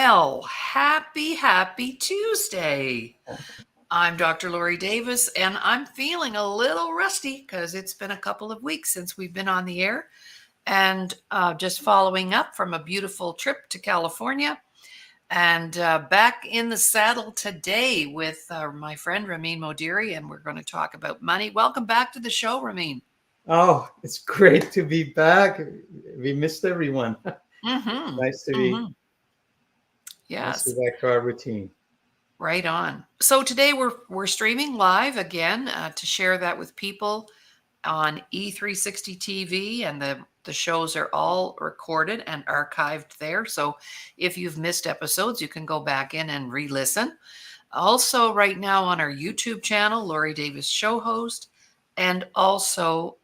Well, happy Tuesday. I'm Dr. Laurie Davis, and I'm feeling a little rusty because it's been a couple of weeks since we've been on the air. And just following up from a beautiful trip to California and back in the saddle today with my friend Ramin Modiri, and we're going to talk about money. Welcome back to the show, Ramin. Oh, it's great to be back. We missed everyone. Mm-hmm. Nice to be Mm-hmm. nice to Yes. be back to our routine. Right on. So today we're streaming live again to share that with people on E360 TV, and the shows are all recorded and archived there. So if you've missed episodes, you can go back in and re-listen. Also, right now on our YouTube channel, Laurie Davis Show Host, and also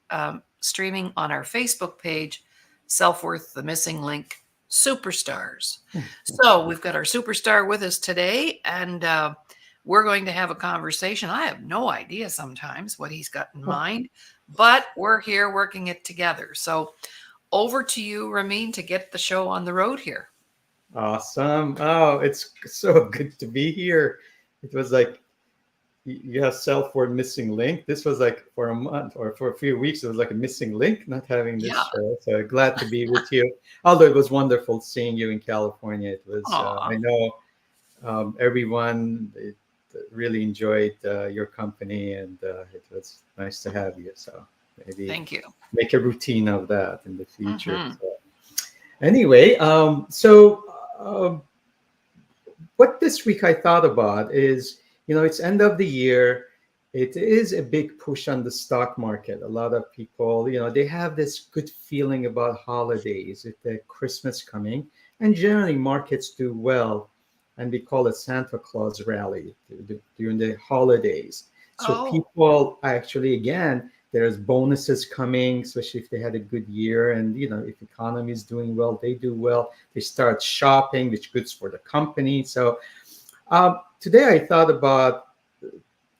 streaming on our Facebook page, Self Worth, the Missing Link, Superstars. So we've got our superstar with us today, and we're going to have a conversation. I have no idea sometimes what he's got in mind, but we're here working it together. So over to you, Ramin, to get the show on the road here. Awesome. Oh, it's so good to be here. It was like you have self for missing link. This was like for a month or for a few weeks. It was like a missing link not having this Yeah. show. So glad to be with you. Although it was wonderful seeing you in California. It was. Aw, I know everyone really enjoyed your company, and it was nice to have you. So maybe thank you. make a routine of that in the future. Hmm. So anyway, um, what this week I thought about is, it's end of the year. It is a big push on the stock market. A lot of people, they have this good feeling about holidays, with the Christmas coming, and generally markets do well, and we call it Santa Claus rally during the holidays. So Oh, people actually, again, there's bonuses coming, especially if they had a good year, and if economy is doing well, they do well. They start shopping, which goods for the company. So today I thought about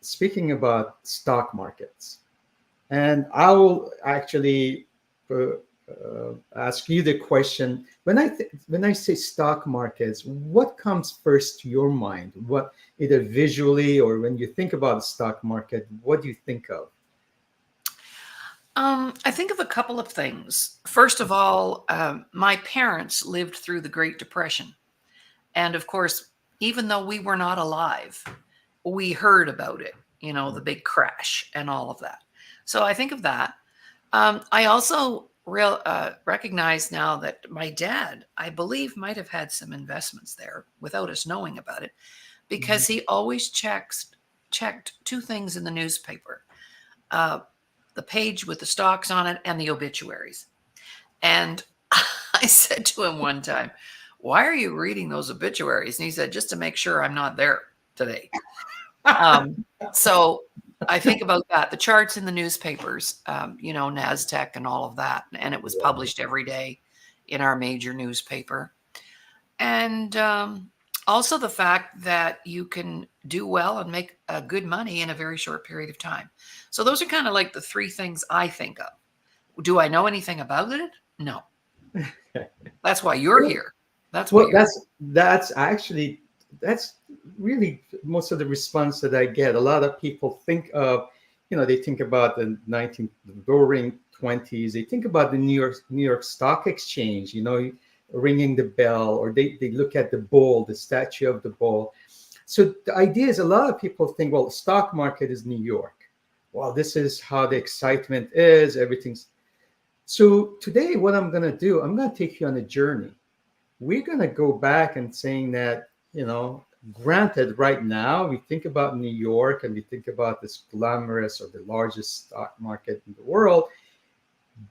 speaking about stock markets, and I will actually ask you the question: when I say stock markets, what comes first to your mind? What, either visually or when you think about the stock market, what do you think of? I think of a couple of things. First of all, my parents lived through the Great Depression. And of course, even though we were not alive, we heard about it, the big crash and all of that. So I think of that. I also recognize now that my dad, I believe, might have had some investments there without us knowing about it, Mhm. because he always checked two things in the newspaper: uh, the page with the stocks on it and the obituaries. And I said to him one time, "Why are you reading those obituaries?" And he said, "Just to make sure I'm not there today." Um, so I think about that. The charts in the newspapers, NASDAQ and all of that. And it was published every day in our major newspaper. And also the fact that you can do well and make good money in a very short period of time. So those are kind of like the three things I think of. Do I know anything about it? No. That's why you're Well, here. That's what well, you're. that's actually that's really most of the response that I get. A lot of people think of, they think about the the roaring 20s. They think about the New York Stock Exchange, ringing the bell, or they look at the bull, the statue of the bull. So the idea is, a lot of people think, well, the stock market is New York. Well, this is how the excitement is. Everything's so today. What I'm going to do, I'm going to take you on a journey. We're going to go back and saying that, granted, right now we think about New York and we think about this glamorous or the largest stock market in the world,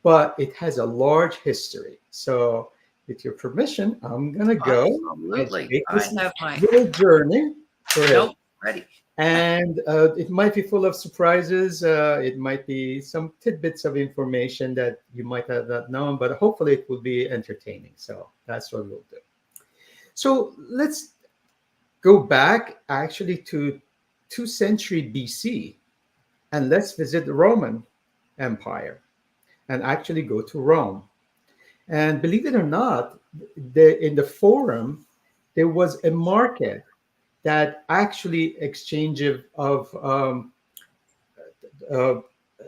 but it has a large history. So with your permission, I'm going to go and Absolutely. take I this have my little journey. Go ahead. note ready. And it might be full of surprises. It might be some tidbits of information that you might have not known, but hopefully it will be entertaining. So that's what we'll do. So let's go back actually to 2nd century BC, and let's visit the Roman Empire and actually go to Rome. And believe it or not, in the Forum, there was a market that actually exchange of uh,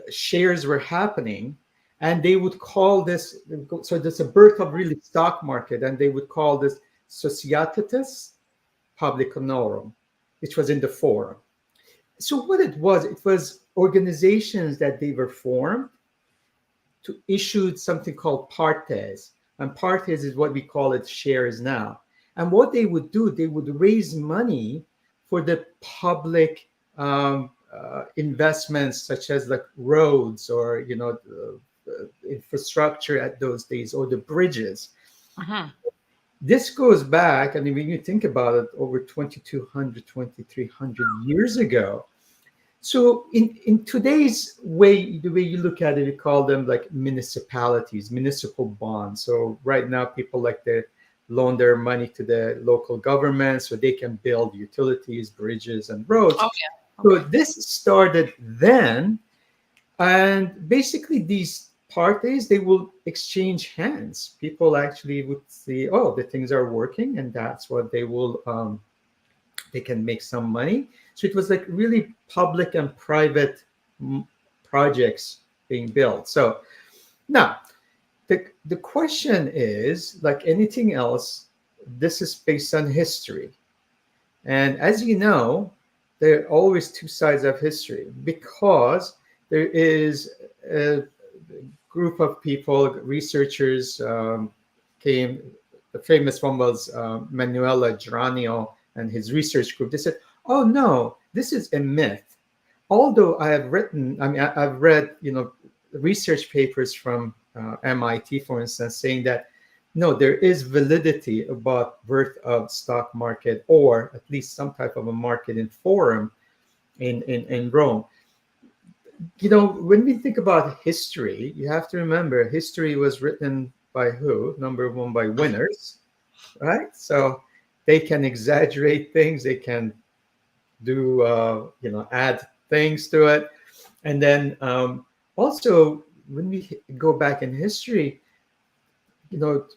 shares were happening, and they would call this, so there's a birth of really stock market, and they would call this Societatis Publiconorum, which was in the forum. So what it was organizations that they were formed to issue something called partes. And partes is what we call it shares now. And what they would do, they would raise money for the public investments, such as like roads or infrastructure at those days, or the bridges. Mhm. This goes back, I mean, when you think about it, over 2,200, 2,300 years ago. So in today's way, the way you look at it, we call them like municipalities, municipal bonds. So right now, people like to loan their money to the local government so they can build utilities, bridges, and roads. Oh yeah. So Okay. this started then, and basically these parties, they will exchange hands. People actually would see, oh, the things are working, and that's what they will they can make some money. So it was like really public and private mm, projects being built. So now the question is, like anything else, this is based on history. And as you know, there are always two sides of history, because there is a group of people, researchers came. The famous one was Manuela Geranio and his research group. They said, "Oh no, this is a myth." Although I have written, I mean, I've read, research papers from MIT, for instance, saying that no, there is validity about birth of stock market, or at least some type of a market in forum in Rome. When we think about history, you have to remember history was written by who? Number one, by winners, right? So they can exaggerate things, they can do, add things to it. And then also, when we go back in history, the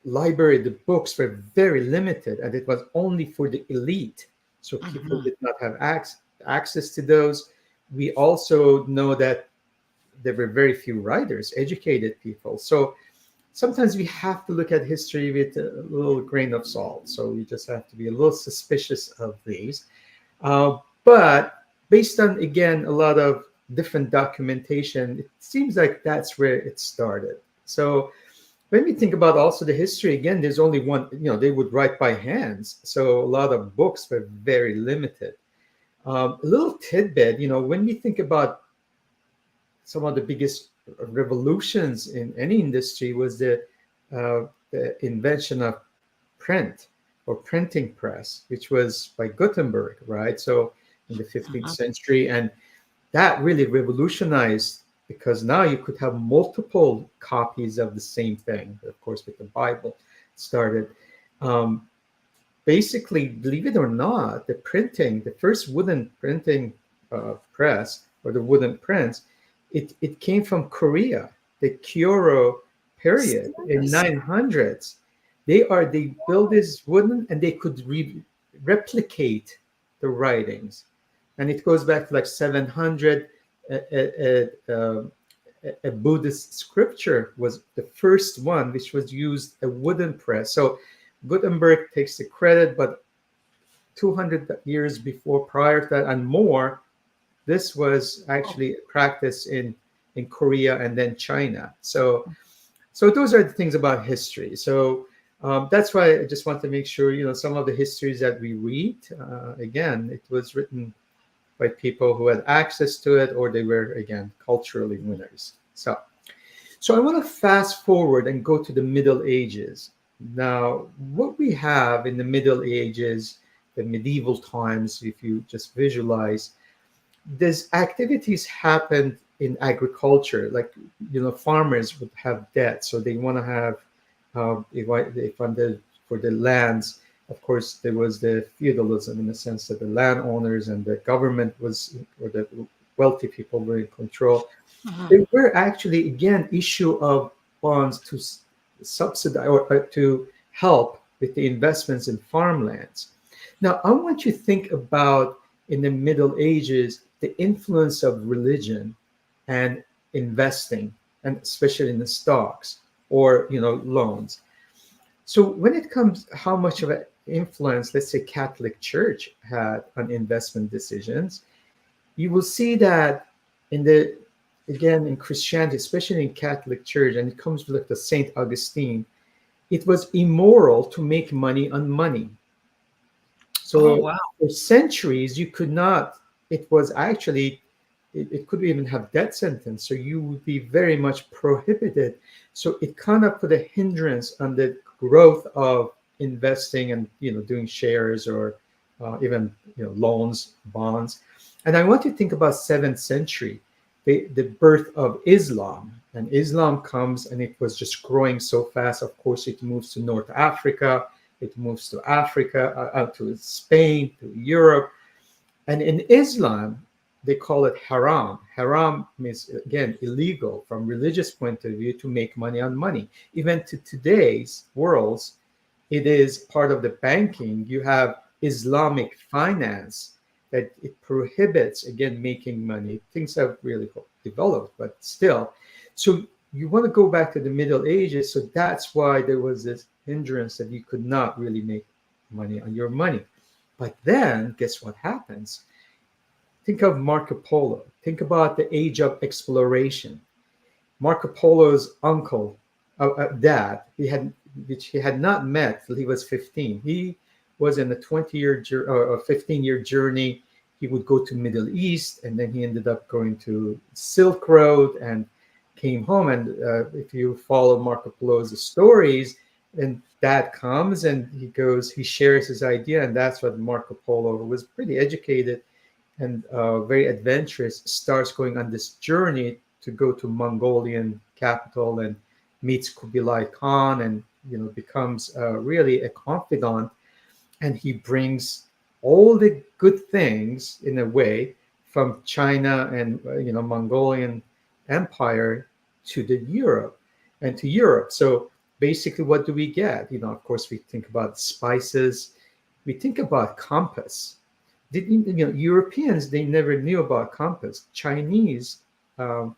library, the books were very limited, and it was only for the elite. So people Mhm. did not have access to those. We also know that there were very few writers, educated people. So sometimes we have to look at history with a little grain of salt. So we just have to be a little suspicious of these. But based on, again, a lot of different documentation, it seems like that's where it started. So when we think about also the history, again, there's only one, they would write by hands. So a lot of books were very limited. A little tidbit, when we think about some of the biggest revolutions in any industry, was the invention of print or printing press, which was by Gutenberg, right? So in the 15th Mhm. century. And that really revolutionized, because now you could have multiple copies of the same thing. Of course, with the Bible started. Um, Basically, believe it or not, the first wooden printing press, or the wooden prints, it came from Korea, the Kyoto period in Seriously? 900s. They built this wooden, and they could replicate the writings, and it goes back to like 700. A Buddhist scripture was the first one which was used a wooden press. So Gutenberg takes the credit, but 200 years before, prior to that, and more, this was Oh. actually practiced in Korea and then China. So those are the things about history. So that's why I just want to make sure, some of the histories that we read, again, it was written by people who had access to it, or they were, again, culturally winners. So I want to fast forward and go to the Middle Ages. Now, what we have in the Middle Ages, the medieval times, if you just visualize, these activities happened in agriculture. Like, farmers would have debt, so they want to have, if on the for the lands. Of course, there was the feudalism, in the sense that the landowners and the government was, or the wealthy people were in control. Mhm. There were actually, again, issue of bonds to subsidize, or to help with the investments in farmlands. Now, I want you to think about in the Middle Ages the influence of religion and investing, and especially in the stocks or loans. So when it comes how much of an influence, let's say, Catholic Church had on investment decisions, you will see that in the again in Christianity, especially in Catholic Church, and it comes with like the Saint Augustine, it was immoral to make money on money. Oh, So wow. for centuries, you could not. It was actually, it could even have death sentence. So you would be very much prohibited. So it kind of put a hindrance on the growth of investing and doing shares or even loans, bonds. And I want to think about seventh century, the birth of Islam. And Islam comes and it was just growing so fast. Of course, it moves to North Africa, it moves to Africa, out to Spain, to Europe. And in Islam, they call it haram. Haram means, again, illegal from religious point of view to make money on money. Even to today's worlds, it is part of the banking. You have Islamic finance that it prohibits, again, making money. Things have really developed, but still. So you want to go back to the Middle Ages. So that's why there was this hindrance that you could not really make money on your money. But then, guess what happens? Think of Marco Polo. Think about the age of exploration. Marco Polo's uncle, dad, which he had not met till he was 15. He was in a 20-year or 15-year journey. He would go to Middle East, and then he ended up going to Silk Road and came home. And if you follow Marco Polo's stories, and dad comes and he shares his idea, and that's what Marco Polo, who was pretty educated and very adventurous, starts going on this journey to go to Mongolian capital and meets Kubilai Khan, and becomes really a confidant, and he brings all the good things in a way from China and Mongolian Empire to the Europe and to Europe. So basically, what do we get? Of course, we think about spices, we think about compass. Europeans, they never knew about compass. Chinese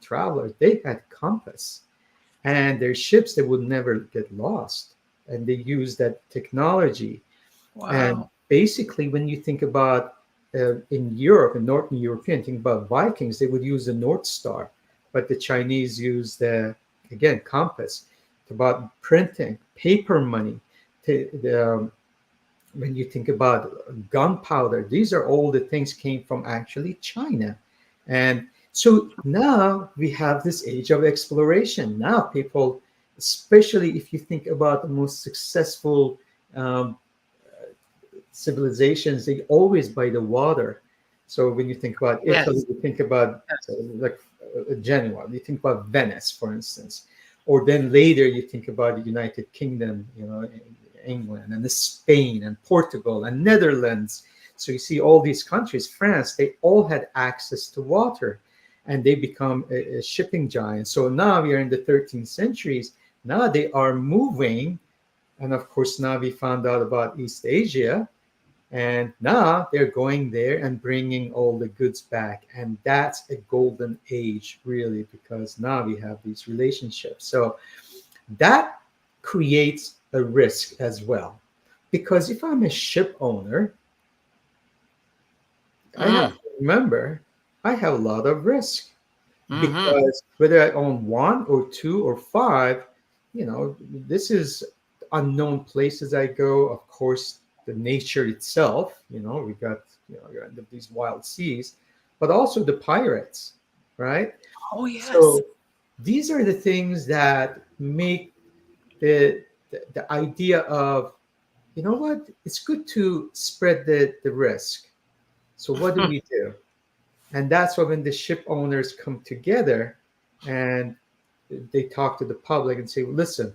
travelers, they had compass, and their ships, they would never get lost, and they use that technology. And Wow. basically, when you think about in Europe, in Northern European, think about Vikings, they would use the North Star, but the Chinese use the, again, compass. It's about printing, paper money. When you think about gunpowder, these are all the things came from actually China. And so now we have this age of exploration. Now people, especially if you think about the most successful um, civilizations, they always by the water. So when you think about Italy, Yes. you think about Yes. Genoa, you think about Venice, for instance, or then later you think about the United Kingdom, England and the Spain and Portugal and Netherlands. So you see all these countries, France, they all had access to water, and they become a shipping giant. So now we are in the 13th centuries. Now they are moving, and of course now we found out about East Asia, and now they're going there and bringing all the goods back. And that's a golden age, really, because now we have these relationships. So that creates a risk as well. Because if I'm a ship owner, I have Mm. to remember I have a lot of risk. Mm-hmm. Because whether I own one or two or five, this is unknown places I go. Of course, the nature itself, we got, you're under these wild seas, but also the pirates, right? Oh, yes. So these are the things that make the idea of, what, it's good to spread the risk. So what do we do? And that's why when the ship owners come together and they talk to the public and say, listen,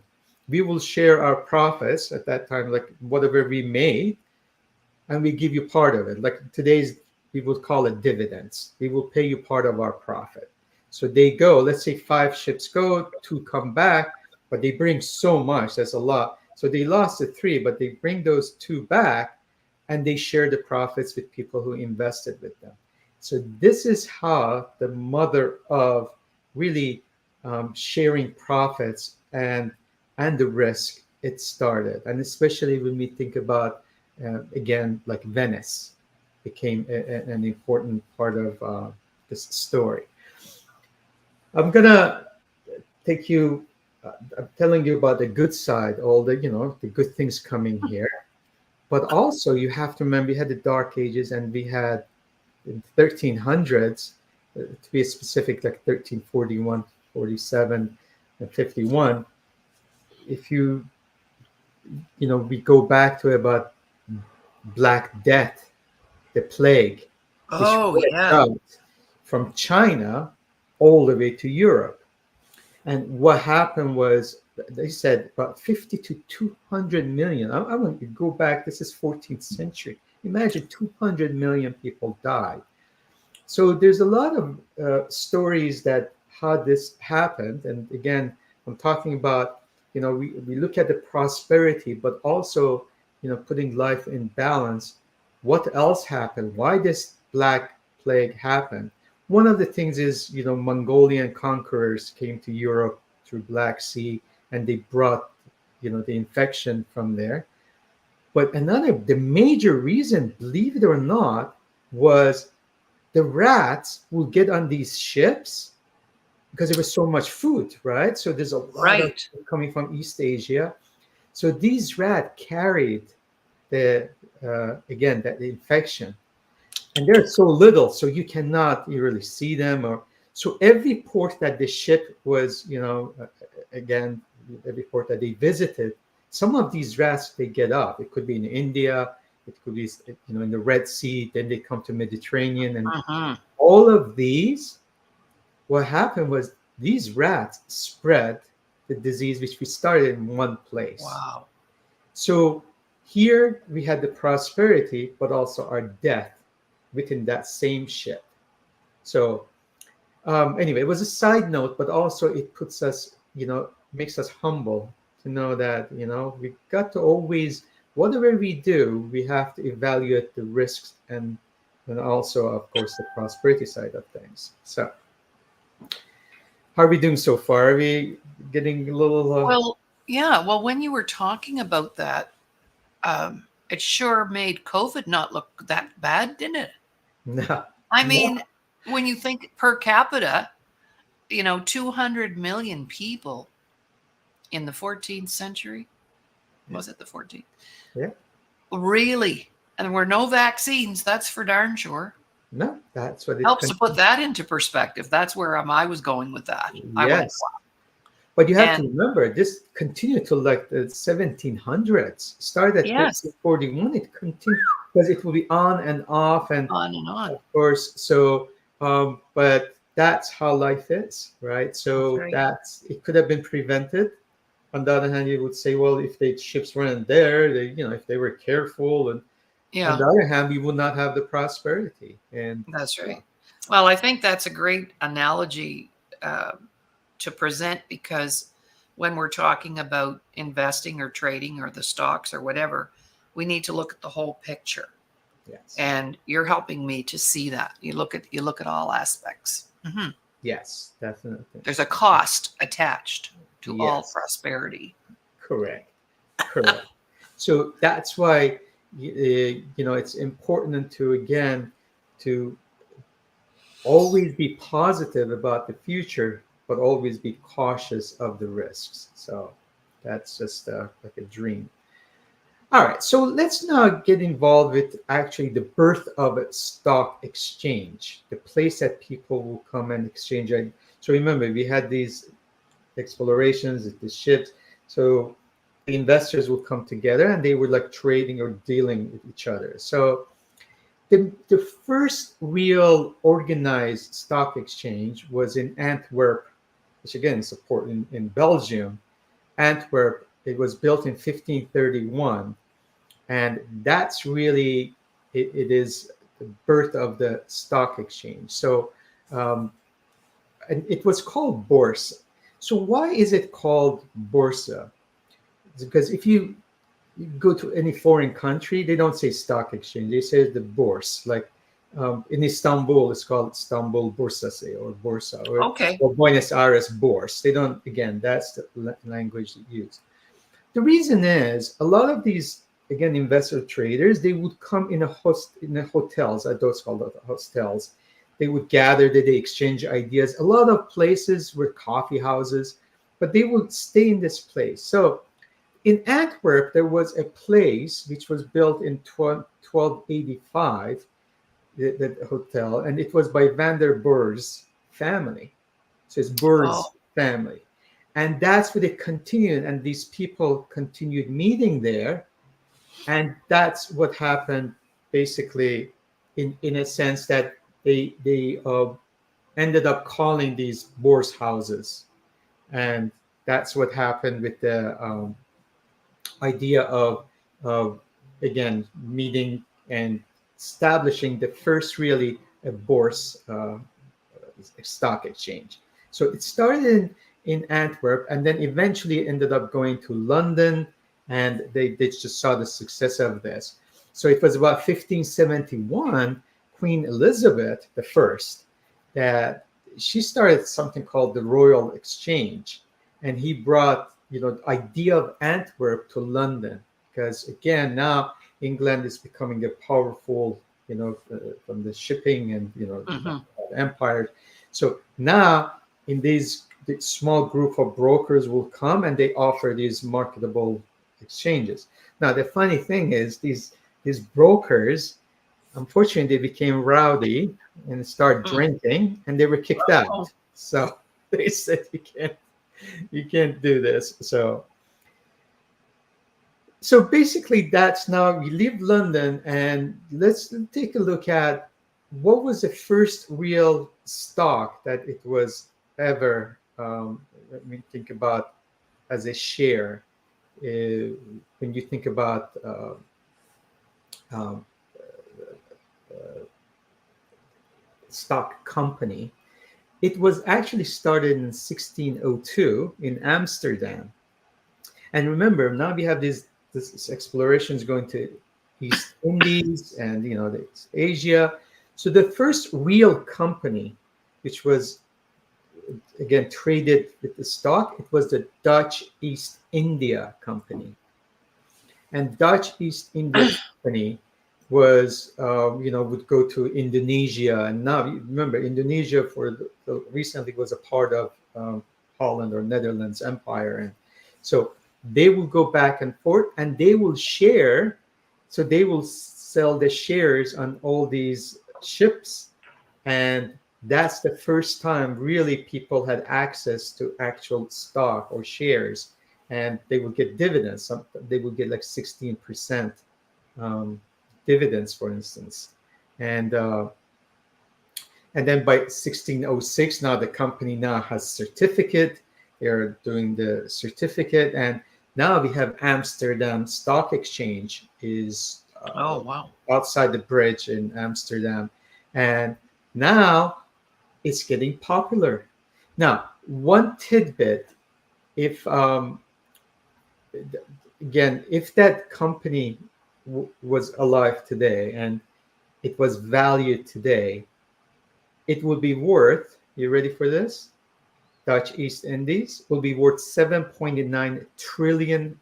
we will share our profits at that time, like whatever we made, and we give you part of it. Like today's, we would call it dividends. We will pay you part of our profit. So they go, let's say five ships go, two come back, but they bring so much, that's a lot. So they lost the three, but they bring those two back and they share the profits with people who invested with them. So this is how the mother of really sharing profits and the risk it started. And especially when we think about again, like Venice became an important part of this story. I'm gonna take you. I'm telling you about the good side, all the the good things coming here. But also, you have to remember, we had the Dark Ages, and we had in 1300s, to be specific, like 1341, 47, and 51. If we go back to about Black Death, the plague, which Oh, wiped yeah. out from China all the way to Europe. And what happened was they said about 50 to 200 million. I want to go back. This is 14th century. Imagine 200 million people died. So there's a lot of stories that how this happened. And again, I'm talking about, we look at the prosperity, but also, putting life in balance. What else happened? Why this Black Plague happened? One of the things is, Mongolian conquerors came to Europe through Black Sea, and they brought, the infection from there. But the major reason, believe it or not, was the rats will get on these ships because there was so much food, right? So there's a lot of Right. coming from East Asia. So these rats carried the again that the infection, and they're so little, so you cannot really see them. Or so every port that the ship was, again, every port that they visited, some of these rats they get up. It could be in India, it could be in the Red Sea. Then they come to Mediterranean, and Hmm. all of these, what happened was these rats spread the disease, which we started in one place. Wow. So here we had the prosperity, but also our death within that same ship. So anyway, it was a side note, but also it puts us, makes us humble to know that, we got to always, whatever we do, we have to evaluate the risks and also, of course, the prosperity side of things. So how are we doing so far? Are we getting a little? Well, yeah. Well, when you were talking about that, it sure made COVID not look that bad, didn't it? No, I no, mean, when you think per capita, 200 million people in the 14th century, yeah, was it the 14th? yeah, Really? And there were no vaccines, that's for darn sure. no. That's what it. Helps to put that into perspective. That's where I was going with that. I went, Yes, but you have to and remember this continued to like the 1700s. Started at yes, 1341. It continued because it will be on and off, and on and on. of course. So, but that's how life is, right? That's So right. that's it could have been prevented. On the other hand, you would say, well, if the ships weren't there, if they were careful, and on Yeah, the other hand, we would not have the prosperity. And that's yeah, right. Well, I think that's a great analogy uh, to present because when we're talking about investing or trading or the stocks or whatever, we need to look at the whole picture. yes, And you're helping me to see that. You look at all aspects. Mhm. yes, definitely, There's a cost attached to all yes, prosperity. correct, correct. So that's why it's important to again to always be positive about the future, but always be cautious of the risks. So that's just like a dream. All right, so let's now get involved with actually the birth of a stock exchange, the place that people will come and exchange. So remember, we had these explorations at the ships. So the investors would come together and they were like trading or dealing with each other. So the first real organized stock exchange was in Antwerp, which again is a port in Belgium. Antwerp, it was built in 1531. And that's really, it is the birth of the stock exchange. So um, and it was called Bourse. So why is it called Bourse? because if you go to any foreign country, they don't say stock exchange. They say the bourse. Like in Istanbul, it's called Istanbul Bursası or Borsa Okay. or Buenos Aires Bourse. They don't. Again, that's the language they use. The reason is a lot of these again investor traders they would come in the hotels, those called hostels. They would gather, they exchange ideas. A lot of places were coffee houses, but they would stay in this place. So in Antwerp, there was a place which was built in 1285, the hotel, and it was by Van der Boer's family. So it's Oh, Boer's family. And that's where they continued, and these people continued meeting there. And that's what happened basically in a sense that they ended up calling these Boer's houses. And that's what happened with the idea of again meeting and establishing the first really a bourse stock exchange. So it started in Antwerp and then eventually ended up going to London, and they just saw the success of this. So it was about 1571, Queen Elizabeth the First, that she started something called the Royal Exchange, and he brought idea of Antwerp to London because again now England is becoming a powerful from the shipping and hmm. empire. So now in these the small group of brokers will come and they offer these marketable exchanges. Now the funny thing is these brokers, unfortunately, they became rowdy and started Mm. drinking, and they were kicked Oh, out. So they said you can't do this. So basically, that's now we leave London, and let's take a look at what was the first real stock that it was ever. Let me think about as a share. When you think about um, stock company, it was actually started in 1602 in Amsterdam. And remember, now we have this explorations going to East Indies and Asia. So the first real company, which was again traded with the stock, it was the Dutch East India Company. And Dutch East India Company was would go to Indonesia, and now you remember Indonesia recently was a part of Holland or Netherlands Empire, and so they will go back and forth, and they will share. So they will sell the shares on all these ships, and that's the first time really people had access to actual stock or shares, and they would get dividends. They would get like 16% um, dividends, for instance, and uh, and then by 1606, now the company now has certificate. They're doing the certificate, and now we have Amsterdam Stock Exchange is oh, wow. outside the bridge in Amsterdam, and now it's getting popular. Now, one tidbit: if again, if that company was alive today and it was valued today, it would be worth. You ready for this? Dutch East Indies will be worth $7.9 trillion.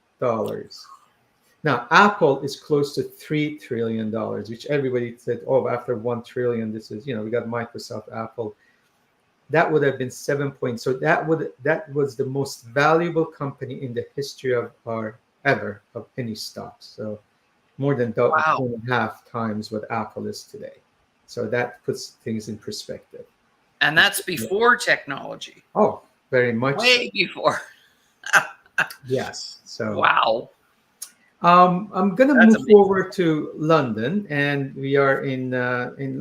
Now, Apple is close to $3 trillion, which everybody said, "Oh, after 1 trillion, this is we got Microsoft, Apple." That would have been 7 points. So that was the most valuable company in the history of our ever of any stocks. So more than Wow. 2.5 times what Apple is today. So that puts things in perspective. And that's before technology, Oh, very much so. way before. Yes. So Wow. I'm gonna That's move amazing. forward to London, and we are in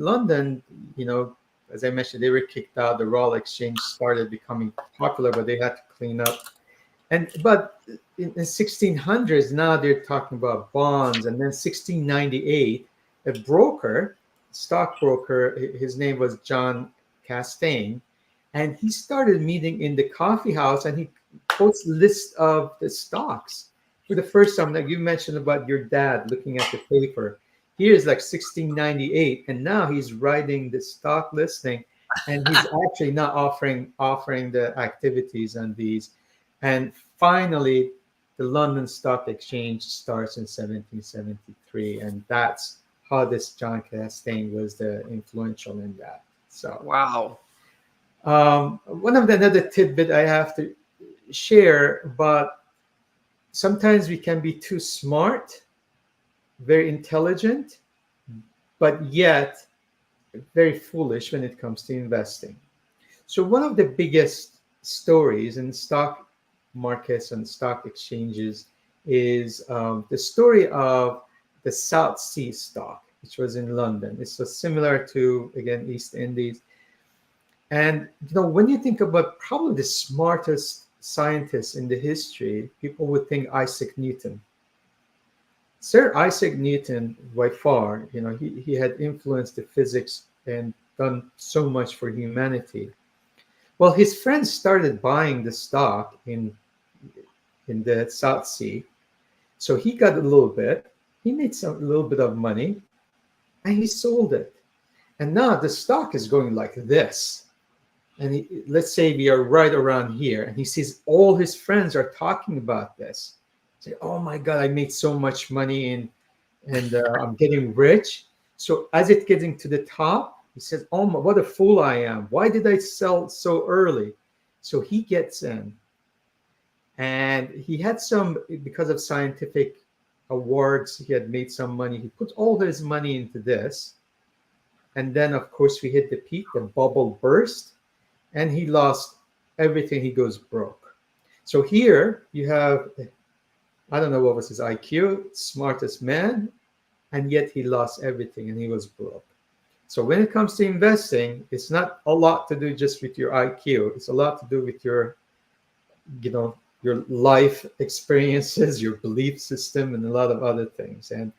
London. You know, as I mentioned, they were kicked out. The Royal Exchange started becoming popular, but they had to clean up. But in 1600s, now they're talking about bonds, and then 1698, a broker, stockbroker, his name was John Castaigne, and he started meeting in the coffee house, and he quotes list of the stocks, for the first time, like you mentioned about your dad looking at the paper. Here's like 1698, and now he's writing the stock listing, and he's actually not offering the activities on these. And finally, the London Stock Exchange starts in 1773, and that's how this John Castaigne was the influential in that. So, Wow. one of the another tidbit I have to share, but sometimes we can be too smart, very intelligent, but yet very foolish when it comes to investing. So, one of the biggest stories in stock markets and stock exchanges is the story of the South Sea stock, which was in London. It's so similar to, again, East Indies. And when you think about probably the smartest scientist in the history, people would think Isaac Newton. Sir Isaac Newton, by far, he had influenced the physics and done so much for humanity. Well, his friends started buying the stock in the South Sea, so he got a little bit. He made a little bit of money, and he sold it. And now the stock is going like this. And let's say we are right around here, and he sees all his friends are talking about this. Say, "Oh my God, I made so much money, and I'm getting rich." So as it's getting to the top, he says, "Oh my, what a fool I am! Why did I sell so early?" So he gets in, and he had some because of scientific awards. He had made some money. He put all his money into this, and then of course we hit the peak. The bubble burst, and he lost everything. He goes broke. So here you have, I don't know what was his IQ, smartest man, and yet he lost everything and he was broke. So when it comes to investing, it's not a lot to do just with your IQ. It's a lot to do with your life experiences, your belief system, and a lot of other things. And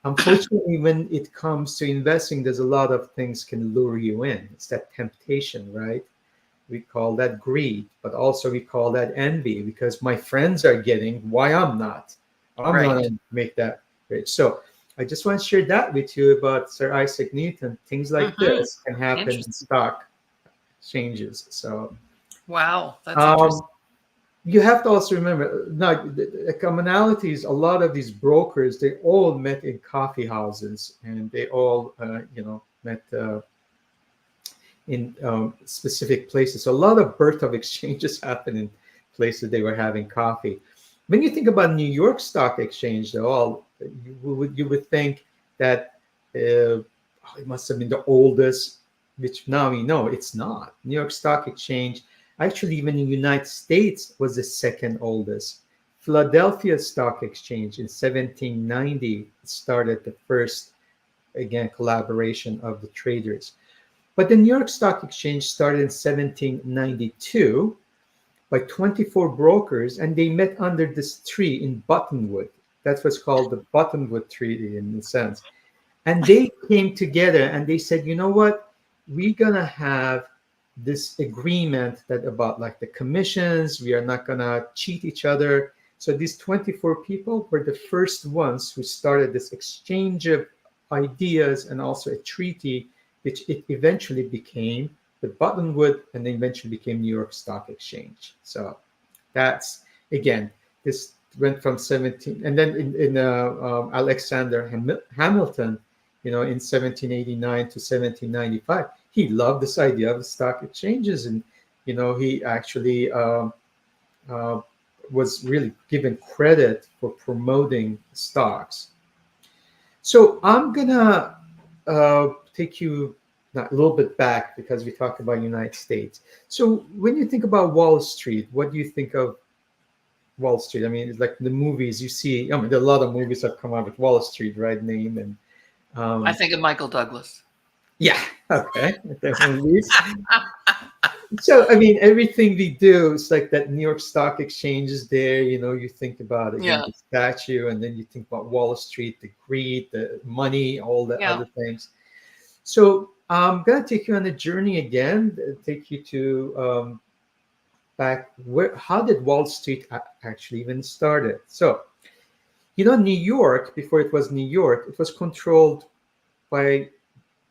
unfortunately, when it comes to investing, there's a lot of things can lure you in. It's that temptation, right? We call that greed, but also we call that envy because my friends are getting, why I'm not? I'm not Right. going to make that rich. So I just want to share that with you about Sir Isaac Newton. Things like Hmm. this can happen in Interesting. stock exchanges. So Wow. That's um, interesting. you have to also remember now the commonalities. A lot of these brokers, they all met in coffee houses, and they all, met in specific places. So a lot of birth of exchanges happen in places they were having coffee. When you think about New York Stock Exchange, though, you would think that it must have been the oldest, which now we know it's not. New York Stock Exchange, actually, even in the United States, was the second oldest. Philadelphia Stock Exchange in 1790 started the first, again, collaboration of the traders. But the New York Stock Exchange started in 1792 by 24 brokers, and they met under this tree in Buttonwood. That's what's called the Buttonwood Treaty in a sense. And they came together and they said, you know what? We're going to have this agreement that about like the commissions, we are not going to cheat each other. So these 24 people were the first ones who started this exchange of ideas and also a treaty, which it eventually became the Buttonwood and then eventually became New York Stock Exchange. So that's, again, this went from 17, and then in Alexander Hamilton, in 1789 to 1795, he loved this idea of the stock exchanges, and he actually uh, was really given credit for promoting stocks. So I'm gonna take you a little bit back because we talked about United States. So when you think about Wall Street, what do you think of Wall Street? I mean, it's like the movies you see. I mean, there are a lot of movies that come out with Wall Street, right? Name and I um, think of Michael Douglas. yeah, okay, the movies. So I mean, everything we do, it's like that New York Stock Exchange is there. You think about again Yeah. the statue, and then you think about Wall Street, the greed, the money, all the Yeah. other things. So I'm gonna take you on a journey again. Take you to back where. How did Wall Street actually even started? So New York, before it was New York, it was controlled by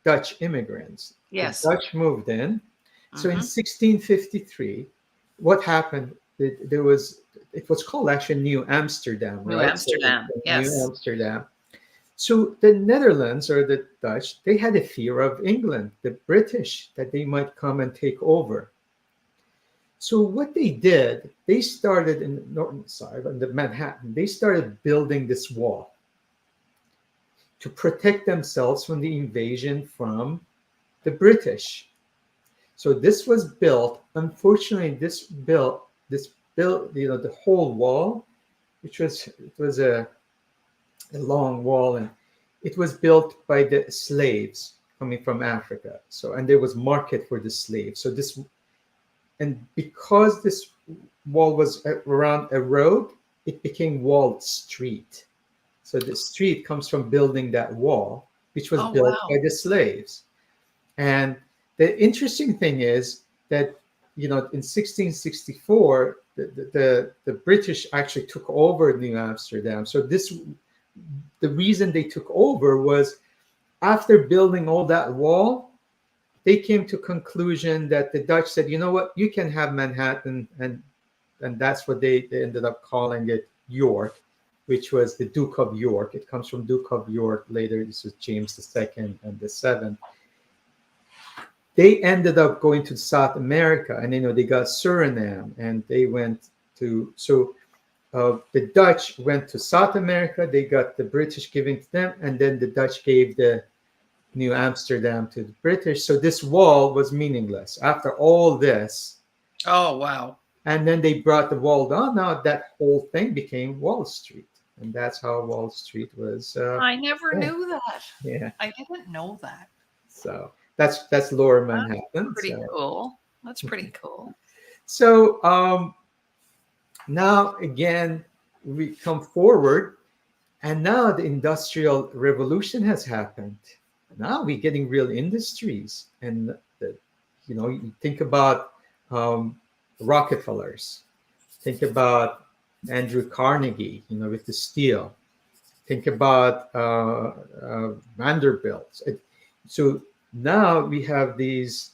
Dutch immigrants. The Yes. Dutch moved in. So in Hmm. 1653, what happened? There was it was called actually New Amsterdam, New right? So Amsterdam. New Yes. Amsterdam. So the Netherlands or the Dutch, they had a fear of England, the British, that they might come and take over. So what they did, they started in the northern side, on the Manhattan, they started building this wall to protect themselves from the invasion from the British. So this was built. Unfortunately, this built, the whole wall, which was it was a long wall, and it was built by the slaves coming from Africa. So and there was market for the slaves. So this and because this wall was around a road, it became Wall Street. So the street comes from building that wall, which was Oh, built by wow. the slaves. And the interesting thing is that in 1664 the British actually took over New Amsterdam. So the reason they took over was after building all that wall, they came to conclusion that the Dutch said, you know what, you can have Manhattan, and that's what they ended up calling it York, which was the Duke of York. It comes from Duke of York. Later, this was James II and the Seventh. They ended up going to South America, and they got Suriname, and they went to the Dutch went to South America. They got the British giving to them, and then the Dutch gave the New Amsterdam to the British. So this wall was meaningless after all this. Oh, wow. And then they brought the wall down. Now that whole thing became Wall Street, and that's how Wall Street was. I never Yeah, knew that. yeah. I didn't know that. So that's Lower That's Manhattan. pretty cool. That's pretty cool. So now again we come forward, and now the Industrial Revolution has happened. Now we're getting real industries, and you think about um, Rockefellers. Think about Andrew Carnegie, with the steel. Think about Vanderbilt. So now we have these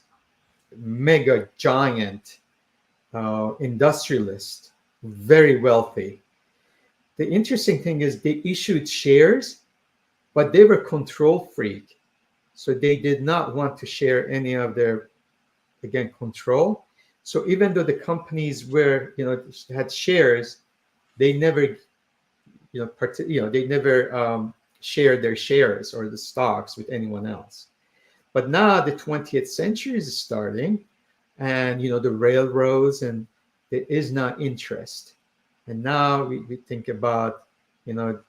mega giant industrialists, very wealthy. The interesting thing is they issued shares, but they were control freak. So they did not want to share any of their, again, control. So even though the companies were, had shares, they never, they never shared their shares or the stocks with anyone else. But now the 20th century is starting, and the railroads, and there is now interest. And now we think about, you know,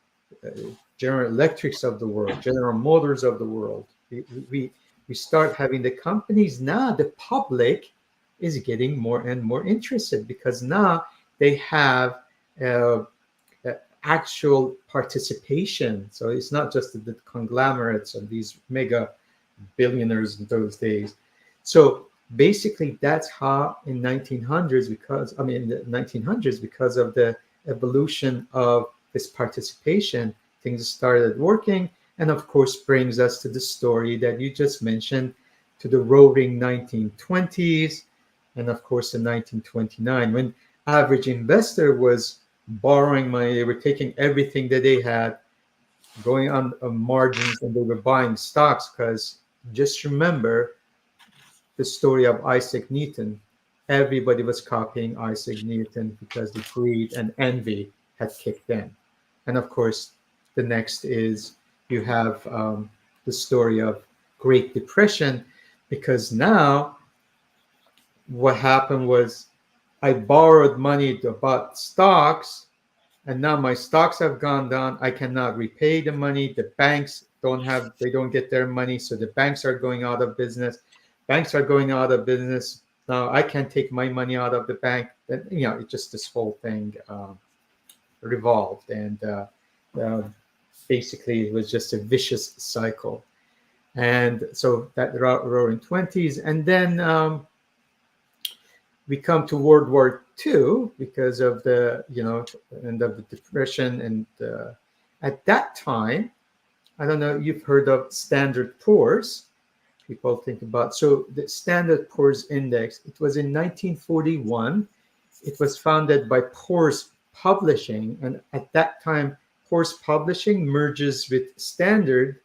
uh, General Electrics of the world, General Motors of the world. We start having the companies now. The public is getting more and more interested because now they have uh, actual participation. So it's not just the conglomerates of these mega billionaires in those days. So basically, that's how in 1900s, the 1900s, because of the evolution of this participation, things started working, and of course brings us to the story that you just mentioned, to the roaring 1920s, and of course in 1929, when average investor was borrowing money, they were taking everything that they had, going on margins, and they were buying stocks because just remember the story of Isaac Newton. Everybody was copying Isaac Newton because the greed and envy had kicked in. And of course, the next is you have the story of Great Depression, because now what happened was I borrowed money to buy stocks, and now my stocks have gone down. I cannot repay the money. The banks they don't get their money, so the banks are going out of business. Banks are going out of business. Now I can't take my money out of the bank. And it just, this whole thing revolved, and uh, basically it was just a vicious cycle. And so that roaring 20s, and then we come to World War II because of the end of the Depression, and At that time, I don't know, you've heard of Standard Poor's. People think about, so the Standard Poor's Index, it was in 1941. It was founded by Poor's Publishing, and at that time, Poor's Publishing merges with Standard,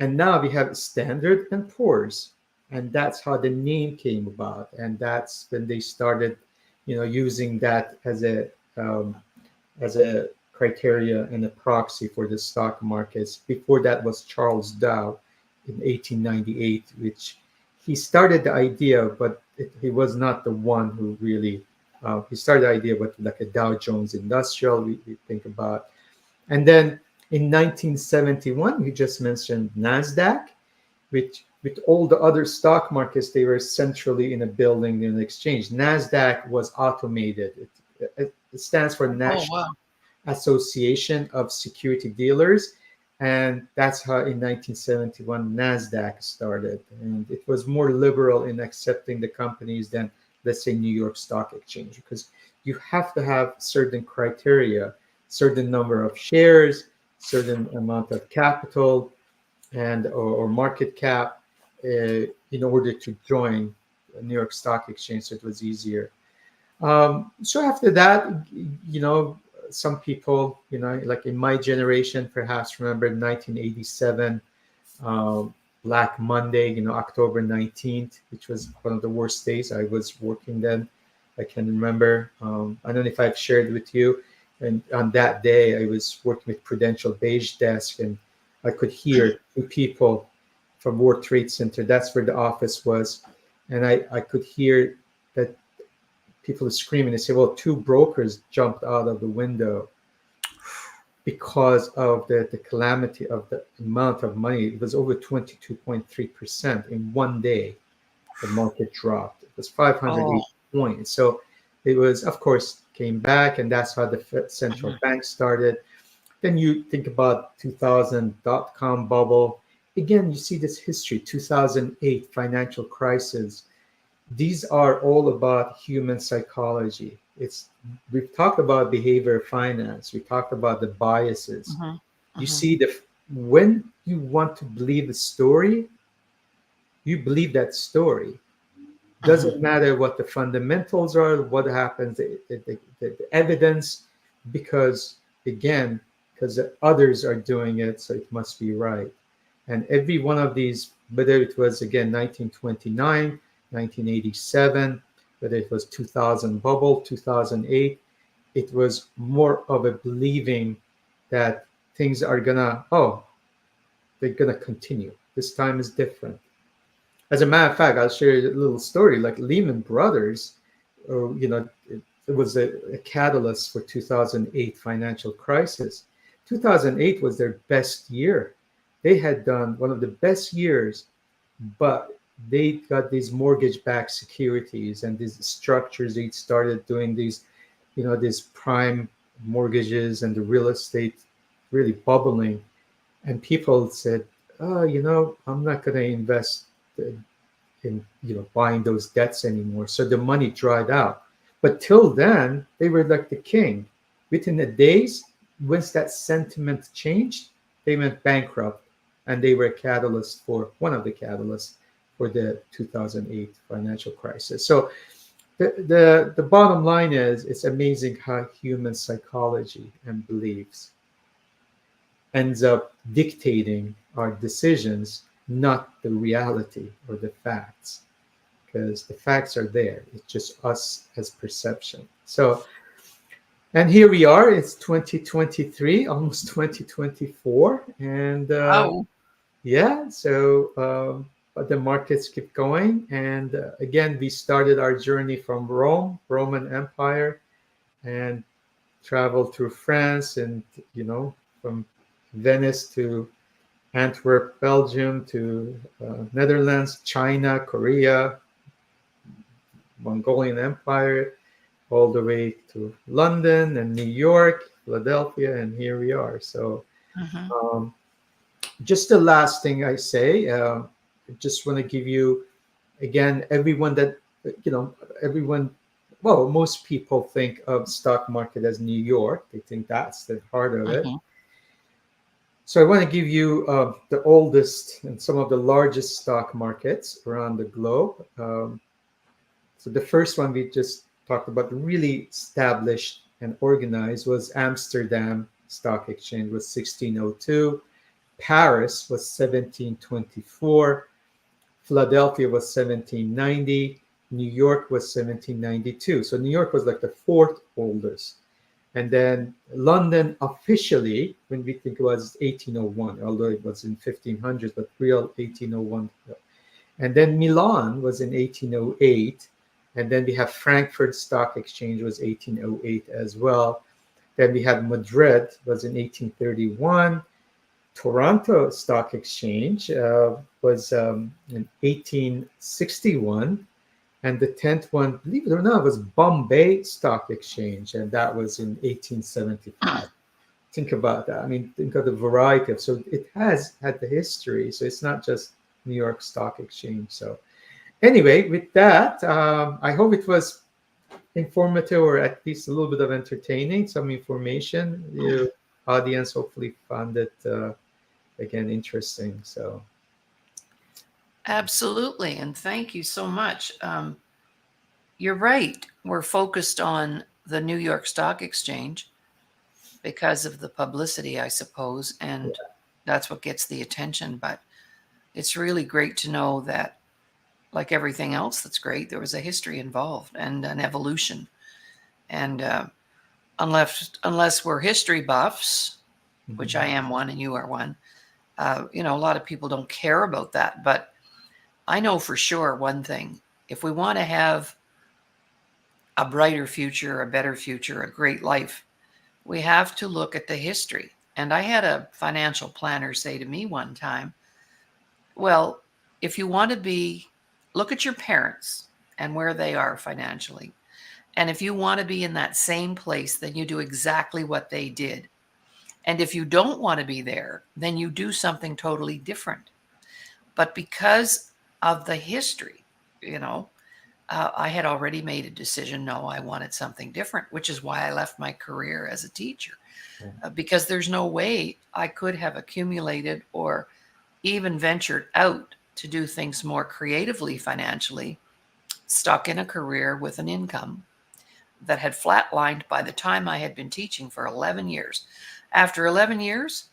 and now we have Standard and Poor's, and that's how the name came about, and that's when they started, using that um, as a criteria and a proxy for the stock markets. Before that was Charles Dow in 1898, which he started the idea, but he was not the one who really. He started the idea, but like a Dow Jones Industrial, we think about. And then in 1971, you just mentioned NASDAQ, which with all the other stock markets, they were centrally in a building in an exchange. NASDAQ was automated. It stands for Oh, National wow. Association of Security Dealers. And that's how in 1971 NASDAQ started. And it was more liberal in accepting the companies than, let's say, New York Stock Exchange, because you have to have certain criteria, certain number of shares, certain amount of capital, and or market cap in order to join New York Stock Exchange. So it was easier. So after that, you know, some people, like in my generation, perhaps remember 1987, Black Monday, October 19th, which was one of the worst days. I was working then. I can remember. I don't know if I've shared with you. And on that day, I was working with Prudential Beige Desk, and I could hear two people from World Trade Center. That's where the office was. And I could hear that people are screaming. They say, well, two brokers jumped out of the window because of the calamity of the amount of money. It was over 22.3% in one day. The market dropped. It was Oh. 580 points. So it was, of course, came back, and that's how the central Mhm. bank started. Then you think about 2000 dot-com bubble. Again, you see this history, 2008 financial crisis. These are all about human psychology. We've talked about behavior finance. We talked about the biases. Mhm. You Mhm. see, when you want to believe a story, you believe that story. Mhm. Doesn't matter what the fundamentals are, what happens, the evidence, because again, because the others are doing it, so it must be right. And every one of these, whether it was again 1929, 1987, whether it was 2000 bubble, 2008, it was more of a believing that things are gonna, oh, they're gonna continue. This time is different. As a matter of fact, I'll share a little story. Like Lehman Brothers, it was a catalyst for 2008 financial crisis. 2008 was their best year. They had done one of the best years, but they got these mortgage-backed securities and these structures. They started doing these prime mortgages, and the real estate really bubbling. And people said, "Oh, I'm not going to invest in buying those debts anymore." So the money dried out. But till then, they were like the king. Within the days, once that sentiment changed, they went bankrupt, and they were a catalyst for one of the catalysts for the 2008 financial crisis. So the bottom line is, it's amazing how human psychology and beliefs ends up dictating our decisions, not the reality or the facts, because the facts are there. It's just us as perception. So, and here we are. It's 2023, almost 2024, and Wow. yeah. So, but the markets keep going, and again, we started our journey from Rome, Roman Empire, and traveled through France, and from Venice to Antwerp, Belgium, to Netherlands, China, Korea, Mongolian Empire, all the way to London and New York, Philadelphia, and here we are. So, Mhm. um, just the last thing I say, I just want to give you again, everyone that everyone. Well, most people think of stock market as New York. They think that's the heart of it. Mhm. So I want to give you the oldest and some of the largest stock markets around the globe. So the first one we just talked about, really established and organized, was Amsterdam Stock Exchange, was 1602. Paris was 1724. Philadelphia was 1790. New York was 1792. So New York was like the fourth oldest. And then London officially, when we think it was 1801, although it was in 1500s, but real 1801. And then Milan was in 1808. And then we have Frankfurt Stock Exchange was 1808 as well. Then we had Madrid was in 1831. Toronto Stock Exchange was in 1861. And the 10th one, believe it or not, was Bombay Stock Exchange, and that was in 1875. Think about that. I mean, think of the variety of, so it has had the history. So it's not just New York Stock Exchange. So anyway, with that, I hope it was informative or at least a little bit of entertaining, some information. The audience hopefully found it, again, interesting. So Absolutely. And thank you so much. You're right. We're focused on the New York Stock Exchange because of the publicity, I suppose, and that's what gets the attention. But it's really great to know that, like everything else that's great, there was a history involved and an evolution. And unless we're history buffs, which I am one and you are one, a lot of people don't care about that. But I know for sure one thing: if we want to have a brighter future, a better future, a great life, we have to look at the history. And I had a financial planner say to me one time, well, if you want to look at your parents and where they are financially. And if you want to be in that same place, then you do exactly what they did. And if you don't want to be there, then you do something totally different. But because of the history, I had already made a decision. No, I wanted something different, which is why I left my career as a teacher, because there's no way I could have accumulated or even ventured out to do things more creatively financially, stuck in a career with an income that had flatlined by the time I had been teaching for 11 years. After 11 years,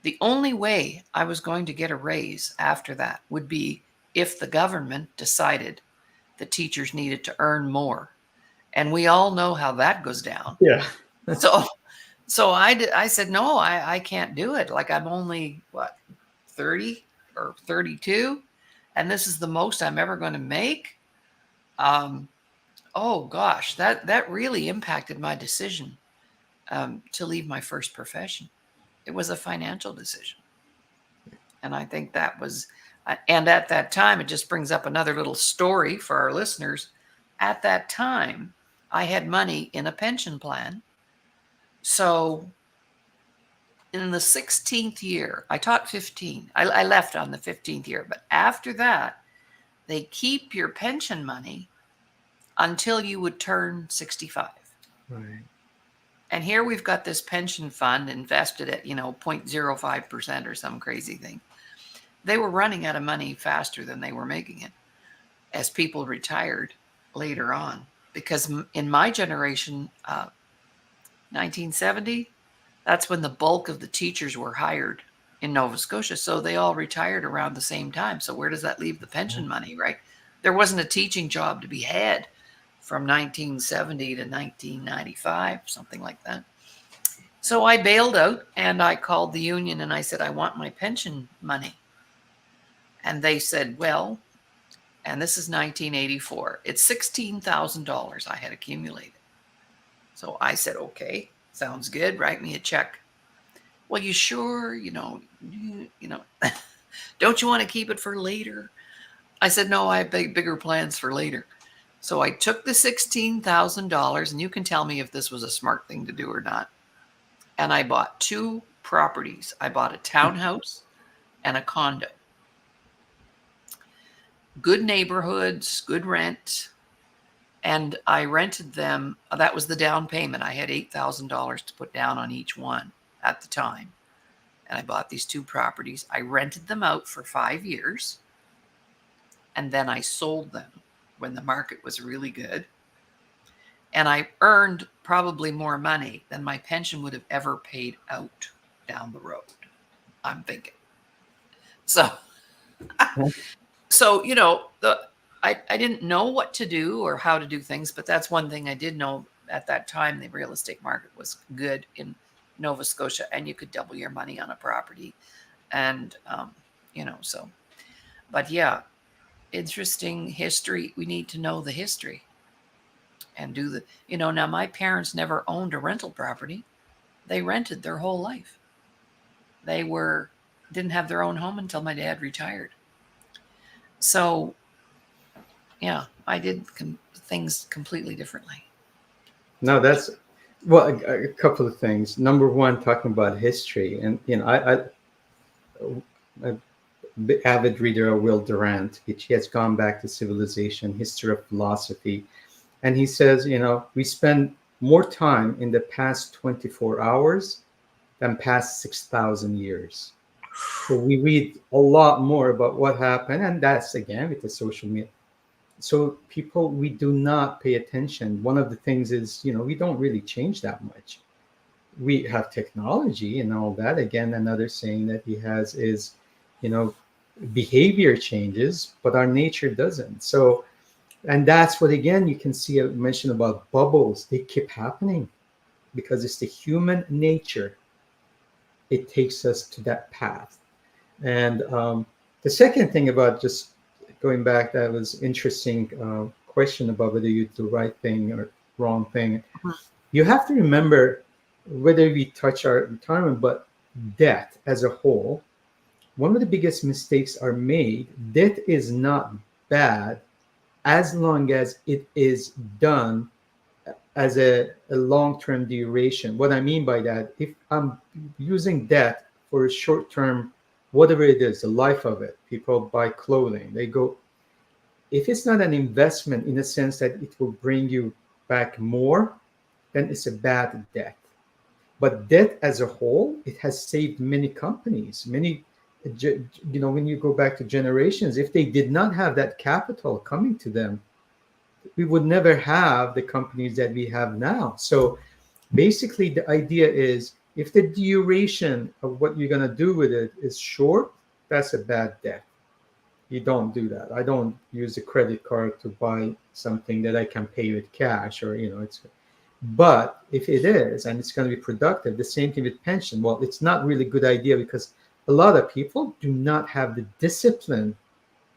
the only way I was going to get a raise after that would be if the government decided the teachers needed to earn more. And we all know how that goes down. yeah. So I said, no, I can't do it. Like, I'm only, 30 or 32, and this is the most I'm ever going to make. Oh gosh, that really impacted my decision to leave my first profession. It was a financial decision. And I think that was, and at that time, it just brings up another little story for our listeners. At that time, I had money in a pension plan. So in the 16th year, I taught 15. I left on the 15th year, but after that, they keep your pension money until you would turn 65. Right. And here we've got this pension fund invested at, 0.05% or some crazy thing. They were running out of money faster than they were making it as people retired later on. Because in my generation, 1970, that's when the bulk of the teachers were hired in Nova Scotia. So they all retired around the same time. So where does that leave the pension money, right? There wasn't a teaching job to be had from 1970 to 1995, something like that. So I bailed out and I called the union and I said, I want my pension money. And they said, well, and this is 1984, it's $16,000 I had accumulated. So I said, okay, sounds good. Write me a check. Well, you sure, don't you want to keep it for later? I said, no, I have bigger plans for later. So I took the $16,000, and you can tell me if this was a smart thing to do or not. And I bought two properties. I bought a townhouse and a condo. Good neighborhoods, good rent. And I rented them. That was the down payment. I had $8,000 to put down on each one at the time. and I bought these two properties. I rented them out for 5 years, and then I sold them when the market was really good. And I earned probably more money than my pension would have ever paid out down the road, I'm thinking. So, so I didn't know what to do or how to do things, but that's one thing I did know at that time. The real estate market was good in Nova Scotia, and you could double your money on a property. And, so, but yeah, interesting history. We need to know the history and do now my parents never owned a rental property. They rented their whole life. They didn't have their own home until my dad retired. So, yeah, I did things completely differently. No, that's well, a couple of things. Number one, talking about history, and I'm an avid reader of Will Durant, which he has gone back to civilization, history of philosophy, and he says, we spend more time in the past 24 hours than past 6,000 years. So we read a lot more about what happened, and that's again with the social media. So people, we do not pay attention. One of the things is, we don't really change that much. We have technology and all that. Again, another saying that he has is, you know, behavior changes, but our nature doesn't. So, and that's what again you can see a mention about bubbles. They keep happening because it's the human nature. It takes us to that path. And the second thing about just going back, that was interesting question about whether you do the right thing or wrong thing. You have to remember whether we touch our retirement, but debt as a whole, one of the biggest mistakes are made. Debt is not bad as long as it is done as a long-term duration. What I mean by that, if I'm using debt for a short-term, whatever it is, the life of it, people buy clothing, they go, if it's not an investment in the sense that it will bring you back more, then it's a bad debt. But debt as a whole, it has saved many companies, when you go back to generations, if they did not have that capital coming to them, we would never have the companies that we have now. So basically, the idea is if the duration of what you're going to do with it is short, that's a bad debt. You don't do that. I don't use a credit card to buy something that I can pay with cash, or it's. But if it is, and it's going to be productive, the same thing with pension. Well, it's not really a good idea because a lot of people do not have the discipline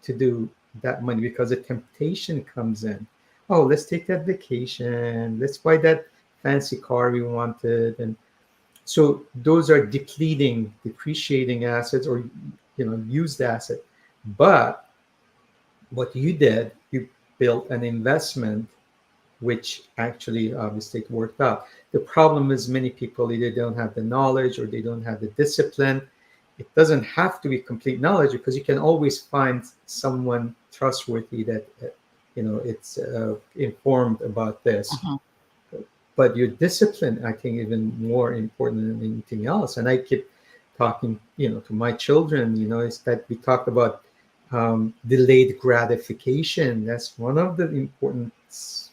to do that money because the temptation comes in. Oh, let's take that vacation. Let's buy that fancy car we wanted. And so those are depreciating assets, or used asset. But what you did, you built an investment which actually obviously it worked out. The problem is many people either don't have the knowledge or they don't have the discipline. It doesn't have to be complete knowledge because you can always find someone trustworthy that it's informed about this. Mhm. But your discipline, I think, even more important than anything else. And I keep talking, to my children, is that we talked about delayed gratification. That's one of the important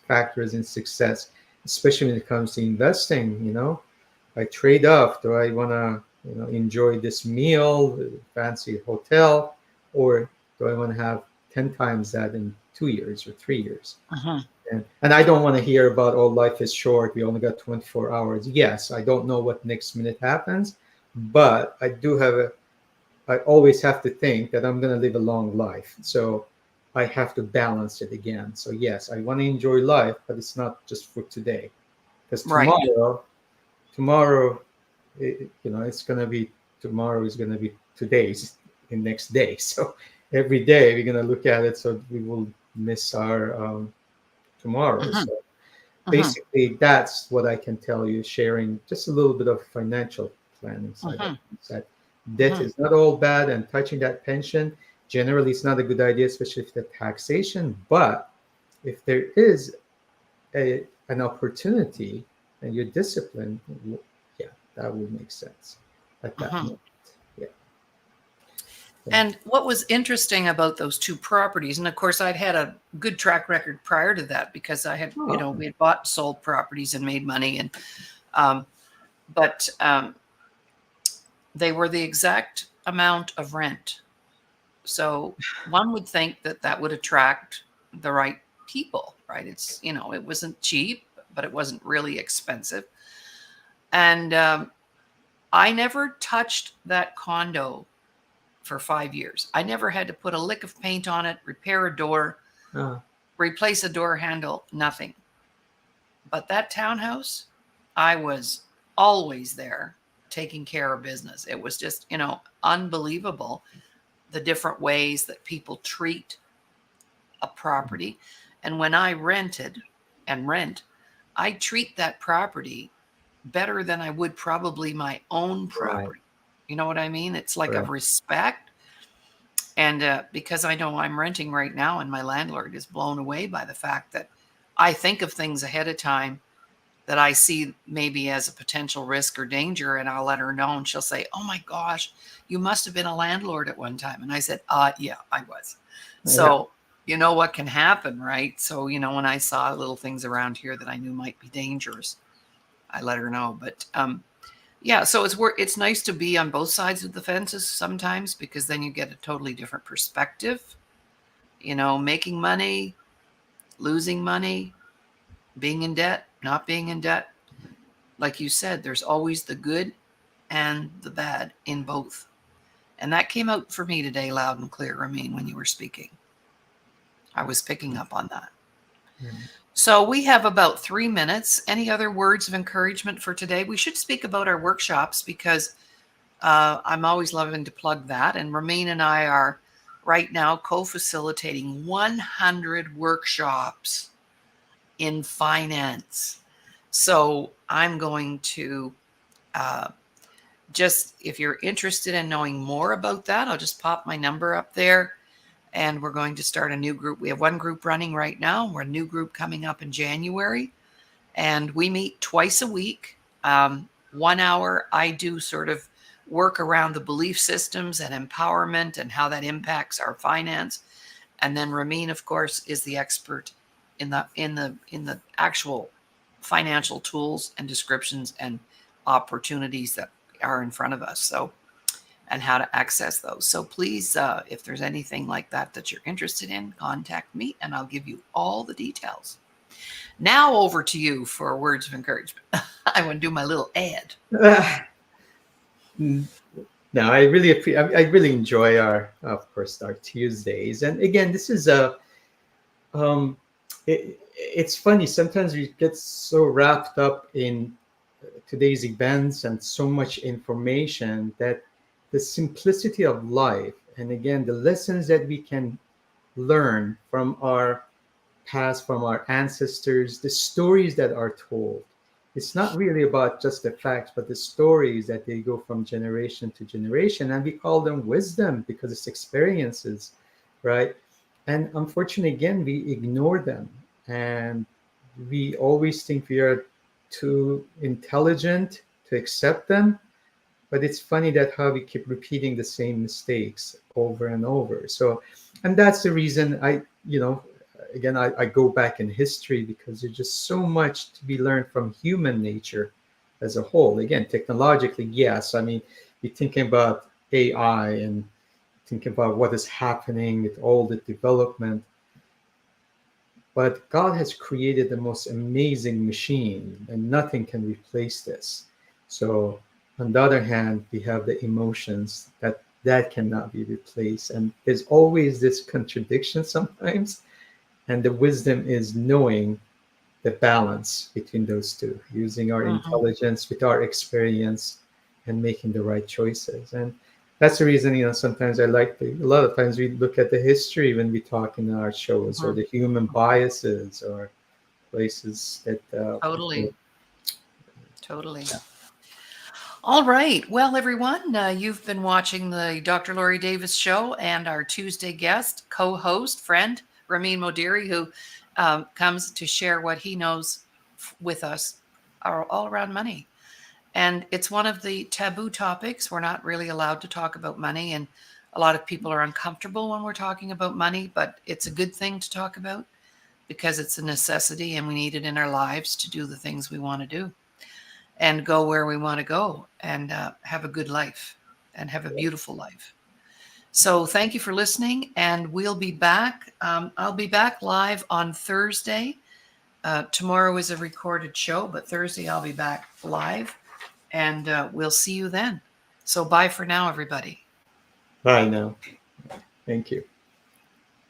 factors in success, especially when it comes to investing. I trade off. Do I want to, enjoy this meal, fancy hotel, or do I want to have 10 times that in 2 years or 3 years? Mhm. And I don't want to hear about, oh, life is short. We only got 24 hours. Yes, I don't know what next minute happens, but I always have to think that I'm going to live a long life. So I have to balance it again. So yes, I want to enjoy life, but it's not just for today, because Right. tomorrow, it's going to be, tomorrow is going to be today's the next day. So every day we're going to look at it, so we will miss our tomorrow. Mhm. So Mhm. basically, that's what I can tell you, sharing just a little bit of financial planning side of Mhm. things. That debt Mhm. is not all bad, and touching that pension, generally, it's not a good idea, especially if the taxation. But if there is an opportunity and you're disciplined, yeah, that would make sense at that Mhm. moment. And what was interesting about those two properties, and of course, I'd had a good track record prior to that because I had, Oh, we had bought, sold properties and made money, and um, but they were the exact amount of rent. So one would think that that would attract the right people, right? It's, it wasn't cheap, but it wasn't really expensive. And I never touched that condo for 5 years. I never had to put a lick of paint on it, repair a door, Uh, replace a door handle, nothing. But that townhouse, I was always there taking care of business. It was just, unbelievable the different ways that people treat a property. And when I rented and rent, I treat that property better than I would probably my own right. property. You know what I mean? It's like a Correct. respect. And because I know I'm renting right now, and my landlord is blown away by the fact that I think of things ahead of time that I see maybe as a potential risk or danger, and I'll let her know, and she'll say, "Oh my gosh, you must have been a landlord at one time." And I said, yeah, I was." Yeah. So you know what can happen, right? So when I saw little things around here that I knew might be dangerous, I let her know. But yeah, so it's nice to be on both sides of the fences sometimes, because then you get a totally different perspective. Making money, losing money, being in debt, not being in debt. Like you said, there's always the good and the bad in both. And that came out for me today loud and clear, Ramin, when you were speaking. I was picking up on that. Mhm. So we have about 3 minutes. Any other words of encouragement for today? We should speak about our workshops, because I'm always loving to plug that. And Ramin and I are right now co-facilitating 100 workshops in finance. So I'm going to uh, just, if you're interested in knowing more about that, I'll just pop my number up there. And we're going to start a new group. We have one group running right now. We're a new group coming up in January. And we meet twice a week. 1 hour, I do sort of work around the belief systems and empowerment and how that impacts our finance. And then Ramin, of course, is the expert in the actual financial tools and descriptions and opportunities that are in front of us. So, and how to access those. So please, if there's anything like that that you're interested in, contact me and I'll give you all the details. Now over to you for words of encouragement. I want to do my little ad. no, I really I really enjoy our, of course, our Tuesdays. And again, this is a it's funny, sometimes we get so wrapped up in today's events and so much information that the simplicity of life, and again, the lessons that we can learn from our past, from our ancestors, the stories that are told. It's not really about just the facts, but the stories that they go from generation to generation. And we call them wisdom because it's experiences, right? And unfortunately, again, we ignore them. And we always think we are too intelligent to accept them. But it's funny that how we keep repeating the same mistakes over and over. So, and that's the reason again, I go back in history because there's just so much to be learned from human nature as a whole. Again, technologically, yes. I mean, you're thinking about AI and thinking about what is happening with all the development. But God has created the most amazing machine, and nothing can replace this. So, on the other hand, we have the emotions that cannot be replaced, and there's always this contradiction sometimes. And the wisdom is knowing the balance between those two, using our Mhm. intelligence with our experience and making the right choices. And that's the reason, sometimes a lot of times we look at the history when we talk in our shows, or Mhm. the human biases, or places that people. Totally. Totally. All right. Well, everyone, you've been watching the Dr. Laurie Davis show, and our Tuesday guest, co host, friend, Ramin Modiri, who comes to share what he knows with us all around money. And it's one of the taboo topics. We're not really allowed to talk about money. And A lot of people are uncomfortable when we're talking about money, but it's a good thing to talk about because it's a necessity and we need it in our lives to do the things we want to do and go where we want to go and have a good life and have a beautiful life. So thank you for listening, and we'll be back. I'll be back live on Thursday. Tomorrow is a recorded show, but Thursday I'll be back live, and we'll see you then. So bye for now, everybody. Bye now. Thank you.